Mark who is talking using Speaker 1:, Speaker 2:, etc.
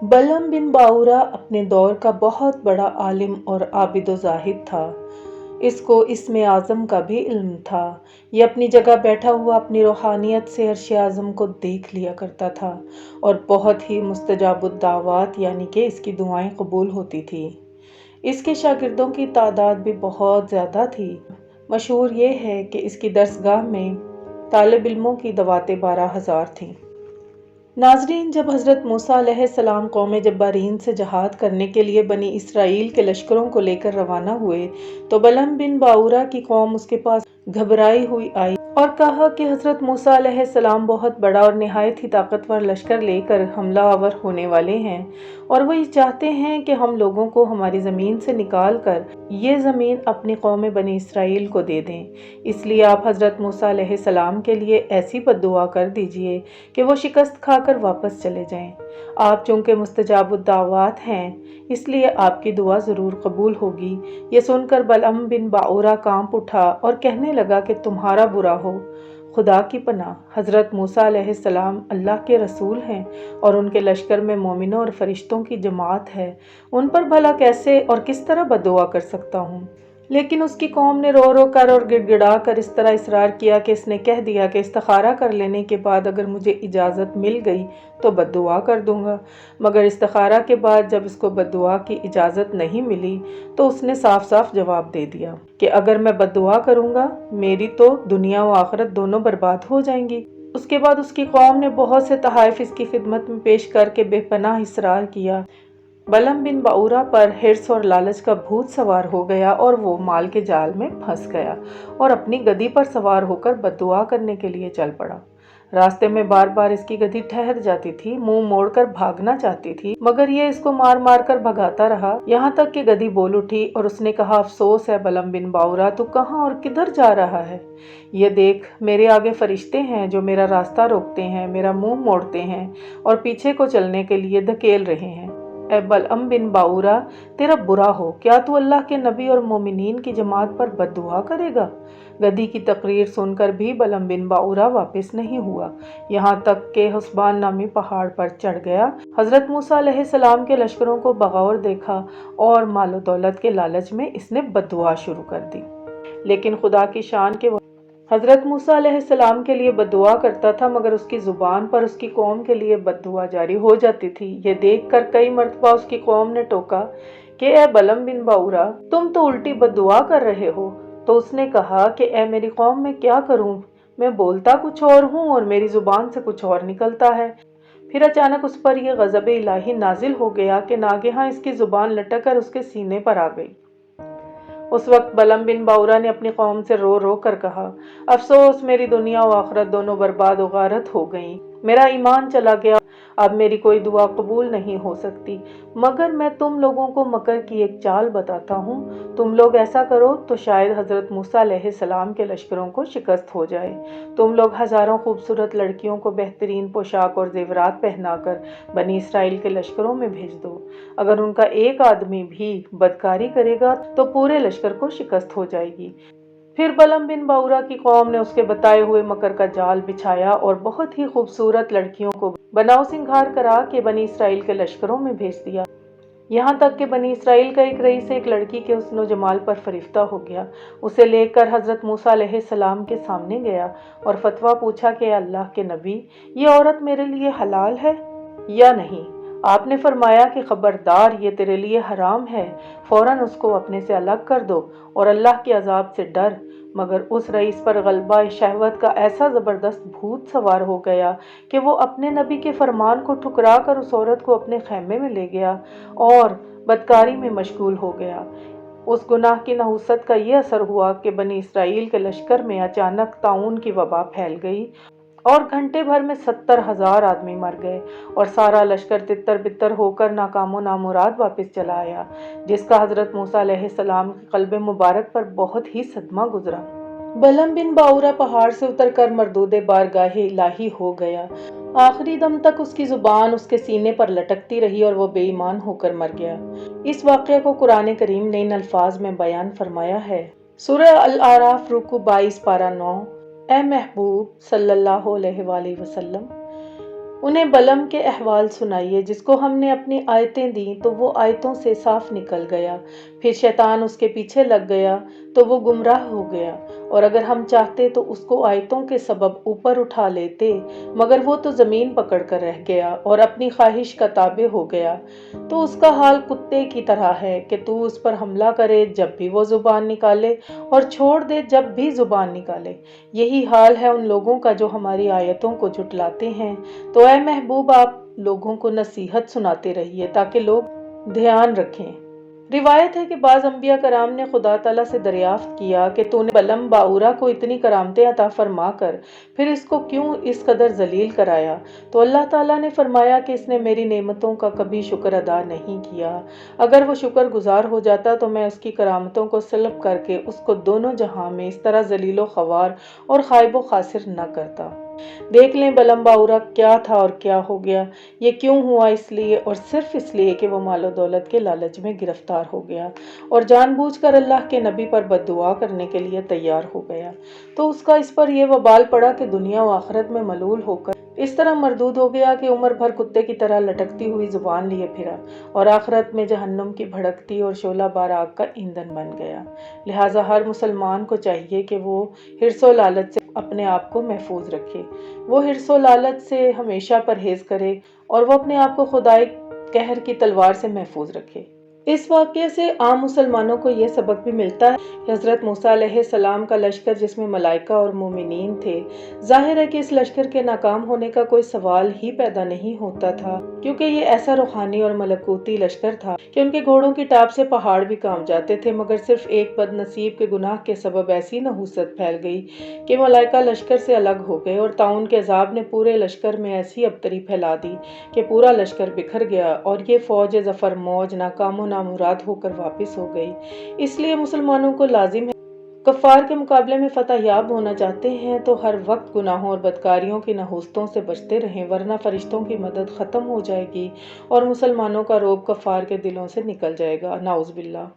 Speaker 1: बलम बिन बाऊरा अपने दौर का बहुत बड़ा आलिम और आबिद व ज़ाहिद था। इसको इस्म आज़म का भी इल्म था। ये अपनी जगह बैठा हुआ अपनी रूहानियत से अर्श आज़म को देख लिया करता था और बहुत ही मुस्तजाबुद दावात यानी कि इसकी दुआएं कबूल होती थी। इसके शागिर्दों की तादाद भी बहुत ज़्यादा थी। मशहूर ये है कि इसकी दरसगाह में तालिब इल्मों की दवातें 12,000 थीं। नाज़रीन, जब हज़रत मूसा अलैहिस्सलाम कौम जब्बारीन से जहाद करने के लिए बनी इसराइल के लश्करों को लेकर रवाना हुए तो बलम बिन बाऊरा की कौम उसके पास घबराई हुई आई और कहा कि हज़रत मूसा अलैहिस्सलाम बहुत बड़ा और निहायत ही ताकतवर लश्कर लेकर हमला आवर होने वाले हैं और वो ये चाहते हैं कि हम लोगों को हमारी ज़मीन से निकाल कर ये ज़मीन अपनी कौम बनी इसराइल को दे दें। इसलिए आप हज़रत मूसा अलैहिस्सलाम के लिए ऐसी बद्दुआ कर दीजिए कि वो शिकस्त खाकर वापस चले जाएं। आप चूँकि मुस्तजाबुद दावात हैं इसलिए आपकी दुआ ज़रूर कबूल होगी। ये सुनकर बलअम बिन बाऊरा कांप उठा और कहने लगा कि तुम्हारा बुरा हो, खुदा की पनाह, हज़रत मूसा अलैहिस्सलाम अल्लाह के रसूल हैं और उनके लश्कर में मोमिनों और फरिश्तों की जमात है। उन पर भला कैसे और किस तरह बद्दुआ कर सकता हूँ। लेकिन उसकी कौम ने रो रो कर और गिड़गिड़ा कर इस तरह इसरार किया कि इसने कह दिया कि इस्तिखारा कर लेने के बाद अगर मुझे इजाज़त मिल गई तो बद्दुआ कर दूंगा। मगर इस्तिखारा के बाद जब इसको बद्दुआ की इजाज़त नहीं मिली तो उसने साफ साफ जवाब दे दिया कि अगर मैं बद्दुआ करूंगा मेरी तो दुनिया व आखिरत दोनों बर्बाद हो जाएंगी। उसके बाद उसकी कौम ने बहुत से तहाइफ इसकी खिदमत में पेश करके बेपनाह इसरार किया। बलम बिन बाऊरा पर हिर्स और लालच का भूत सवार हो गया और वो माल के जाल में फंस गया और अपनी गधी पर सवार होकर बद्दुआ करने के लिए चल पड़ा। रास्ते में बार बार इसकी गधी ठहर जाती थी, मुंह मोड़कर भागना चाहती थी, मगर ये इसको मार मार कर भगाता रहा। यहाँ तक कि गधी बोल उठी और उसने कहा, अफसोस है बलम बिन बाऊरा, तू कहाँ और किधर जा रहा है? ये देख, मेरे आगे फरिश्ते हैं जो मेरा रास्ता रोकते हैं, मेरा मुंह मोड़ते हैं और पीछे को चलने के लिए धकेल रहे हैं। ए बलअम बिन बाऊरा, तेरा बुरा हो, क्या तू अल्लाह के नबी और मोमिनीन की जमात पर बद्दुआ करेगा? गधी की तकरीर सुनकर भी बलम बिन बाऊरा वापस नहीं हुआ, यहाँ तक के हुस्बान नामी पहाड़ पर चढ़ गया। हजरत मूसा अलैहिस्सलाम के लश्करों को बगौर देखा और मालो दौलत के लालच में इसने बद्दुआ शुरू कर दी। लेकिन खुदा की शान के हजरत मूसा अलैहिस्सलाम के लिए बद्दुआ करता था मगर उसकी जुबान पर उसकी कौम के लिए बद्दुआ जारी हो जाती थी। ये देखकर कई मर्तबा उसकी कौम ने टोका कि ए बलम बिन बाऊरा, तुम तो उल्टी बद्दुआ कर रहे हो। तो उसने कहा कि ए मेरी कौम, मैं क्या करूं, मैं बोलता कुछ और हूं और मेरी जुबान से कुछ और निकलता है। फिर अचानक उस पर यह गज़ब इलाही नाजिल हो गया कि नागेहां इसकी जुबान लटक कर उसके सीने पर आ गई। उस वक्त बलम बिन बाऊरा ने अपनी कौम से रो रो कर कहा, अफसोस, मेरी दुनिया और आखिरत दोनों बर्बाद व गारत हो गईं। मेरा ईमान चला गया, अब मेरी कोई दुआ कबूल नहीं हो सकती। मगर मैं तुम लोगों को मकर की एक चाल बताता हूँ। तुम लोग ऐसा करो तो शायद हजरत मूसा अलैहिस्सलाम के लश्करों को शिकस्त हो जाए। तुम लोग हजारों खूबसूरत लड़कियों को बेहतरीन पोशाक और जेवरात पहनाकर बनी इसराइल के लश्करों में भेज दो। अगर उनका एक आदमी भी बदकारी करेगा तो पूरे लश्कर को शिकस्त हो जाएगी। फिर बलम बिन बाऊरा की कौम ने उसके बताए हुए मकर का जाल बिछाया और बहुत ही खूबसूरत लड़कियों को बनाव सिंगार करा के बनी इसराइल के लश्करों में भेज दिया। यहाँ तक कि बनी इसराइल का एक रईस एक लड़की के हुस्न जमाल पर फरिश्ता हो गया। उसे लेकर हजरत मूसा अलैहिस्सलाम के सामने गया और फतवा पूछा कि अल्लाह के नबी, ये औरत मेरे लिए हलाल है या नहीं? आपने फरमाया कि खबरदार, ये तेरे लिए हराम है, फौरन उसको अपने से अलग कर दो और अल्लाह के अजाब से डर। मगर उस रईस पर गलबा शहवत का ऐसा ज़बरदस्त भूत सवार हो गया कि वो अपने नबी के फरमान को ठुकरा कर उस औरत को अपने खैमे में ले गया और बदकारी में मशगूल हो गया। उस गुनाह की नहुसत का ये असर हुआ कि बनी इसराइल के लश्कर में अचानक ताउन की वबा फैल गई और घंटे भर में 70,000 आदमी मर गए और सारा लश्कर तितर बितर होकर नाकामो नामुराद वापस चला आया, जिसका हजरत मूसा अलैहिस्सलाम के कल्बे मुबारक पर बहुत ही सदमा गुजरा। बलम बिन बाऊरा पहाड़ से उतरकर मरदूदे बारगाहे इलाही हो गया। आखिरी दम तक उसकी जुबान उसके सीने पर लटकती रही और वो बेईमान होकर मर गया। इस वाक़या को कुरान करीम ने इन अल्फाज में बयान फरमाया है। सूरह अल आराफ रुकू 22 पारा 9। ए महबूब सल्लल्लाहु अलैहि वसल्लम, انہیں بلم کے احوال سنائیے جس کو ہم نے اپنی آیتیں دیں تو وہ آیتوں سے صاف نکل گیا، پھر شیطان اس کے پیچھے لگ گیا تو وہ گمراہ ہو گیا، اور اگر ہم چاہتے تو اس کو آیتوں کے سبب اوپر اٹھا لیتے، مگر وہ تو زمین پکڑ کر رہ گیا اور اپنی خواہش کا تابع ہو گیا۔ تو اس کا حال کتے کی طرح ہے کہ تو اس پر حملہ کرے جب بھی وہ زبان نکالے اور چھوڑ دے جب بھی زبان نکالے۔ یہی حال ہے ان لوگوں کا جو ہماری آیتوں کو جھٹلاتے ہیں۔ تو اے محبوب، آپ لوگوں کو نصیحت سناتے رہیے تاکہ لوگ دھیان رکھیں۔ روایت ہے کہ بعض انبیاء کرام نے خدا تعالیٰ سے دریافت کیا کہ تو نے بلم باورا کو اتنی کرامتیں عطا فرما کر پھر اس کو کیوں اس قدر ذلیل کرایا؟ تو اللہ تعالیٰ نے فرمایا کہ اس نے میری نعمتوں کا کبھی شکر ادا نہیں کیا۔ اگر وہ شکر گزار ہو جاتا تو میں اس کی کرامتوں کو سلب کر کے اس کو دونوں جہاں میں اس طرح ذلیل و خوار اور خائب و خاسر نہ کرتا۔ دیکھ لیں بلم باورا کیا تھا اور کیا ہو گیا۔ یہ کیوں ہوا؟ اس لیے اور صرف اس لیے کہ وہ مال و دولت کے لالچ میں گرفتار ہو گیا اور جان بوجھ کر اللہ کے نبی پر بد دعا کرنے کے لیے تیار ہو گیا، تو اس کا اس پر یہ وبال پڑا کہ دنیا و آخرت میں ملول ہو کر اس طرح مردود ہو گیا کہ عمر بھر کتے کی طرح لٹکتی ہوئی زبان لیے پھرا اور آخرت میں جہنم کی بھڑکتی اور شعلہ بار آگ کا ایندھن بن گیا۔ لہٰذا ہر مسلمان کو چاہیے کہ وہ حرص و لالچ سے اپنے آپ کو محفوظ رکھے، وہ حرص و لالچ سے ہمیشہ پرہیز کرے اور وہ اپنے آپ کو خدائے قہر کی تلوار سے محفوظ رکھے۔ اس واقعے سے عام مسلمانوں کو یہ سبق بھی ملتا ہے کہ حضرت موسیٰ علیہ السلام کا لشکر جس میں ملائکہ اور مومنین تھے، ظاہر ہے کہ اس لشکر کے ناکام ہونے کا کوئی سوال ہی پیدا نہیں ہوتا تھا، کیونکہ یہ ایسا روحانی اور ملکوتی لشکر تھا کہ ان کے گھوڑوں کی ٹاپ سے پہاڑ بھی کانپ جاتے تھے، مگر صرف ایک بد نصیب کے گناہ کے سبب ایسی نحوست پھیل گئی کہ ملائکہ لشکر سے الگ ہو گئے، اور طاعون کے عذاب نے پورے لشکر میں ایسی ابتری پھیلا دی کہ پورا لشکر بکھر گیا اور یہ فوج ظفر موج ناکام و نامراد ہو کر واپس ہو گئی۔ اس لیے مسلمانوں کو لازم ہے کفار کے مقابلے میں فتح یاب ہونا چاہتے ہیں تو ہر وقت گناہوں اور بدکاریوں کی نحوستوں سے بچتے رہیں، ورنہ فرشتوں کی مدد ختم ہو جائے گی اور مسلمانوں کا رعب کفار کے دلوں سے نکل جائے گا۔ نعوذ باللہ۔